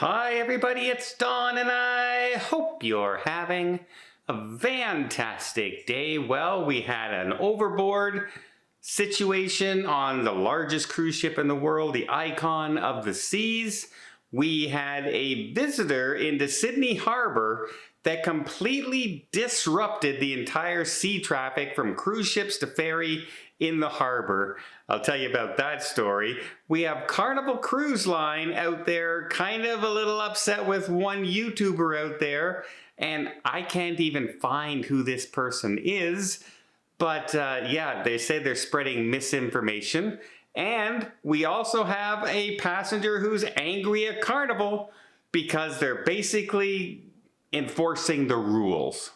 Hi everybody, it's Don and I hope you're having a fantastic day. Well, we had an overboard situation on the largest cruise ship in the world, the Icon of the Seas. We had a visitor into Sydney Harbour that completely disrupted the entire sea traffic from cruise ships to ferry in the harbor. I'll tell you about that story. We have Carnival Cruise Line out there kind of a little upset with one YouTuber out there, and I can't even find who this person is, but yeah, they say they're spreading misinformation. And we also have a passenger who's angry at Carnival because they're basically enforcing the rules.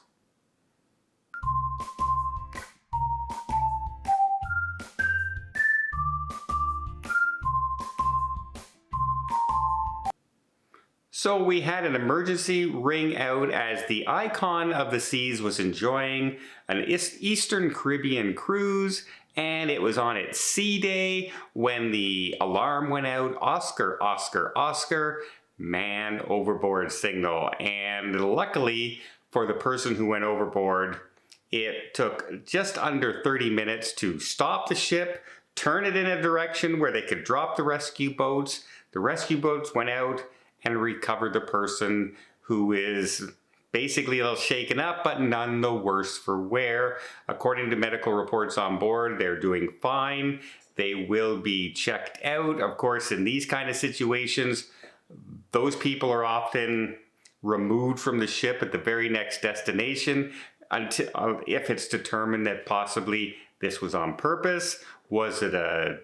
So we had an emergency ring out as the Icon of the Seas was enjoying an Eastern Caribbean cruise, and it was on its sea day when the alarm went out, Oscar, Oscar, Oscar, man overboard signal. And luckily for the person who went overboard, it took just under 30 minutes to stop the ship, turn it in a direction where they could drop the rescue boats. The rescue boats went out and recovered the person, who is basically a little shaken up, but none the worse for wear. According to medical reports on board, they're doing fine. They will be checked out. Of course, in these kind of situations, those people are often removed from the ship at the very next destination until if it's determined that possibly this was on purpose. Was it a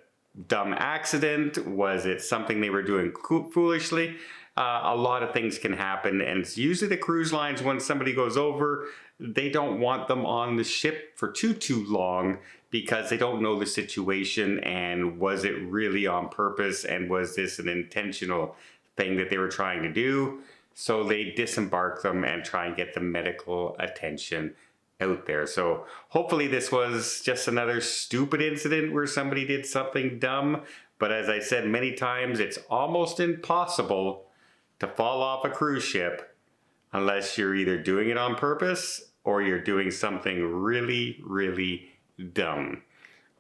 dumb accident? Was it something they were doing foolishly? A lot of things can happen, and it's usually the cruise lines, when somebody goes over, they don't want them on the ship for too long because they don't know the situation, and was it really on purpose, and was this an intentional thing that they were trying to do? So they disembark them and try and get the medical attention out there. So hopefully this was just another stupid incident where somebody did something dumb, but as I said many times, it's almost impossible to fall off a cruise ship unless you're either doing it on purpose or you're doing something really dumb.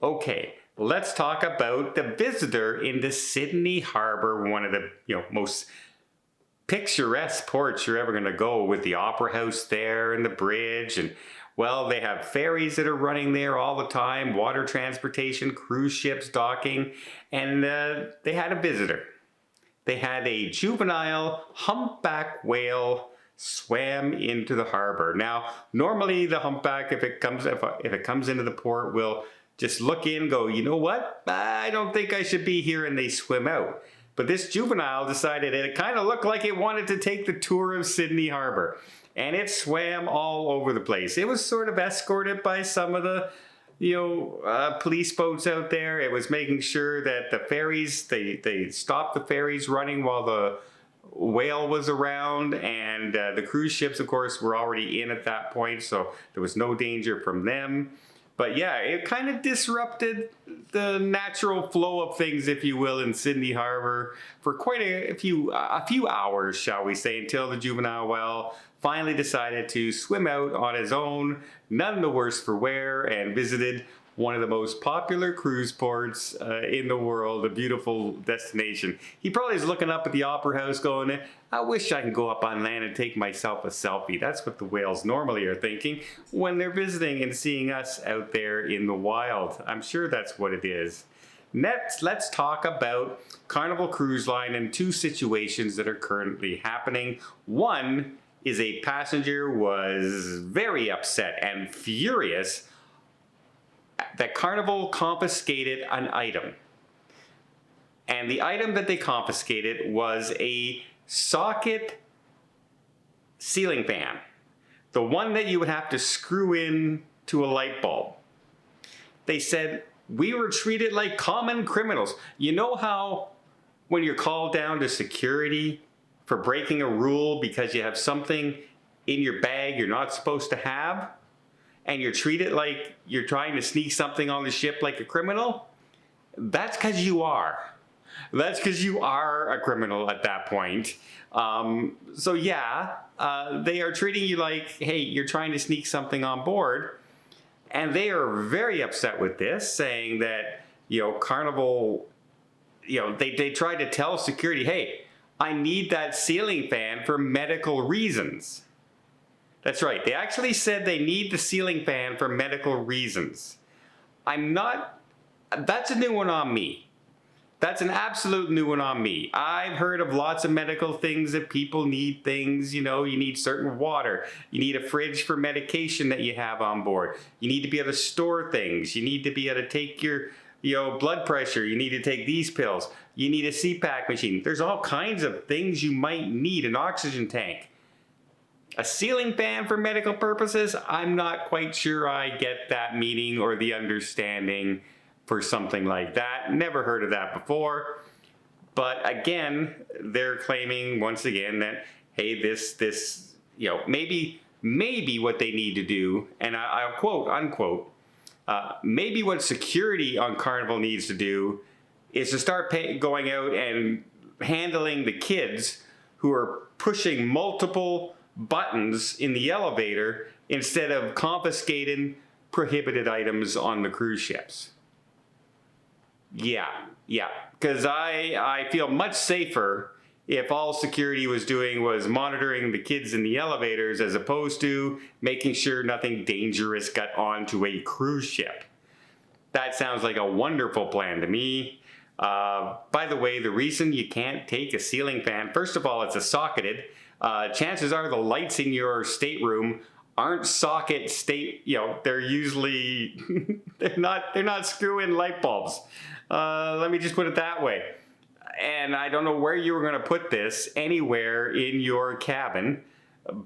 Okay, let's talk about the visitor into Sydney Harbour, one of the most picturesque ports you're ever going to go, with the opera house there and the bridge, and well, they have ferries that are running there all the time, water transportation, cruise ships docking, and they had a visitor. They had a juvenile humpback whale swam into the harbor. Now, normally the humpback, if it comes into the port, will just look in, go, you know what? I don't think I should be here, and they swim out. But this juvenile decided it kind of looked like it wanted to take the tour of Sydney Harbour, and it swam all over the place. It was sort of escorted by some of the police boats out there. It was making sure that the ferries, they stopped the ferries running while the whale was around, and the cruise ships, of course, were already in at that point, so there was no danger from them. But yeah, it kind of disrupted the natural flow of things, if you will, in Sydney Harbour for quite a few hours, shall we say, until the juvenile whale finally decided to swim out on his own, none the worse for wear, and visited one of the most popular cruise ports in the world, a beautiful destination. He probably is looking up at the opera house going, I wish I could go up on land and take myself a selfie. That's what the whales normally are thinking when they're visiting and seeing us out there in the wild. I'm sure that's what it is. Next, let's talk about Carnival Cruise Line and two situations that are currently happening. One is a passenger was very upset and furious that Carnival confiscated an item. And the item that they confiscated was a socket ceiling fan. The one that you would have to screw in to a light bulb. They said, we were treated like common criminals. You know how when you're called down to security for breaking a rule because you have something in your bag you're not supposed to have, and you're treated like you're trying to sneak something on the ship like a criminal? That's because you are. That's because you are a criminal at that point. So yeah, they are treating you like, hey, you're trying to sneak something on board. And they are very upset with this, saying that, Carnival, they tried to tell security, hey, I need that ceiling fan for medical reasons. That's right. They actually said they need the ceiling fan for medical reasons. That's a new one on me. That's an absolute new one on me. I've heard of lots of medical things that people need things, you need certain water. You need a fridge for medication that you have on board. You need to be able to store things. You need to be able to take your, blood pressure. You need to take these pills. You need a CPAP machine. There's all kinds of things you might need, an oxygen tank. A ceiling fan for medical purposes, I'm not quite sure I get that meaning or the understanding for something like that. Never heard of that before. But again, they're claiming once again that, hey, this maybe what they need to do, and I'll quote, unquote, maybe what security on Carnival needs to do is to start going out and handling the kids who are pushing multiple buttons in the elevator instead of confiscating prohibited items on the cruise ships. Yeah, because I feel much safer if all security was doing was monitoring the kids in the elevators as opposed to making sure nothing dangerous got onto a cruise ship. That sounds like a wonderful plan to me. By the way, the reason you can't take a ceiling fan, first of all, it's a socketed. Chances are the lights in your stateroom aren't they're usually, they're not screw-in light bulbs. Let me just put it that way. And I don't know where you were going to put this, anywhere in your cabin,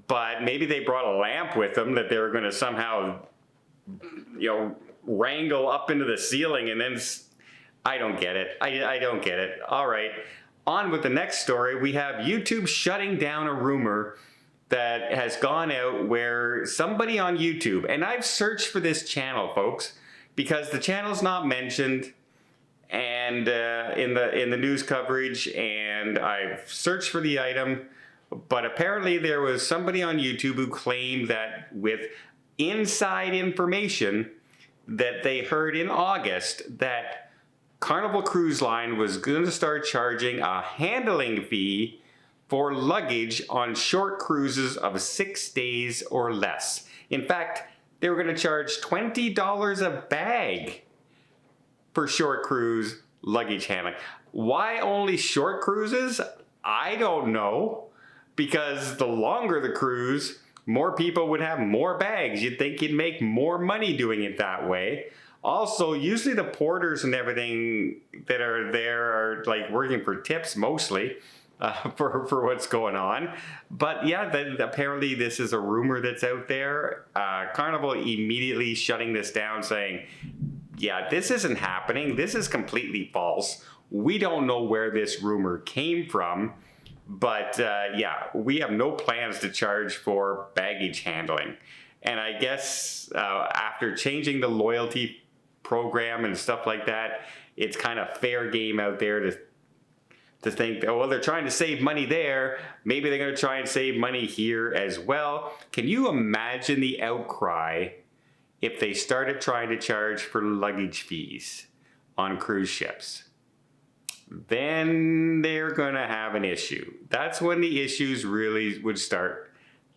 but maybe they brought a lamp with them that they were going to somehow, wrangle up into the ceiling, and then I don't get it. I don't get it. All right, on with the next story. We have YouTube shutting down a rumor that has gone out where somebody on YouTube, and I've searched for this channel, folks, because the channel's not mentioned and in the news coverage, and I've searched for the item, but apparently there was somebody on YouTube who claimed that with inside information that they heard in August that Carnival Cruise Line was going to start charging a handling fee for luggage on short cruises of 6 days or less. In fact, they were going to charge $20 a bag for short cruise luggage handling. Why only short cruises? I don't know. Because the longer the cruise, more people would have more bags. You'd think you'd make more money doing it that way. Also, usually the porters and everything that are there are like working for tips mostly for what's going on. But yeah, apparently this is a rumor that's out there. Carnival immediately shutting this down, saying, yeah, this isn't happening. This is completely false. We don't know where this rumor came from. But yeah, we have no plans to charge for baggage handling. And I guess after changing the loyalty program and stuff like that, it's kind of fair game out there to think, oh, well, they're trying to save money there. Maybe they're going to try and save money here as well. Can you imagine the outcry if they started trying to charge for luggage fees on cruise ships? Then they're going to have an issue. That's when the issues really would start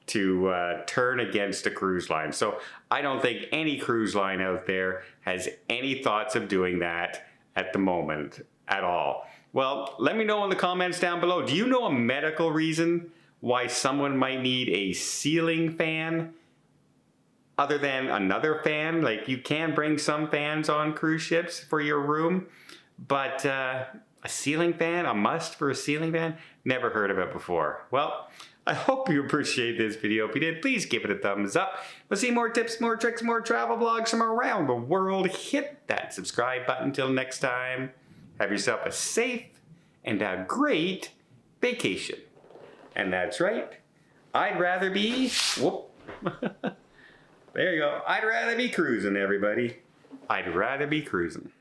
to turn against a cruise line. So I don't think any cruise line out there has any thoughts of doing that at the moment at all. Well, let me know in the comments down below. Do you know a medical reason why someone might need a ceiling fan other than another fan? Like, you can bring some fans on cruise ships for your room, but a ceiling fan, a must for a ceiling fan? Never heard of it before. Well, I hope you appreciate this video. If you did, please give it a thumbs up. We'll see more tips, more tricks, more travel vlogs from around the world. Hit that subscribe button. Until next time, have yourself a safe and a great vacation. And that's right, I'd rather be, whoop. There you go. I'd rather be cruising, everybody. I'd rather be cruising.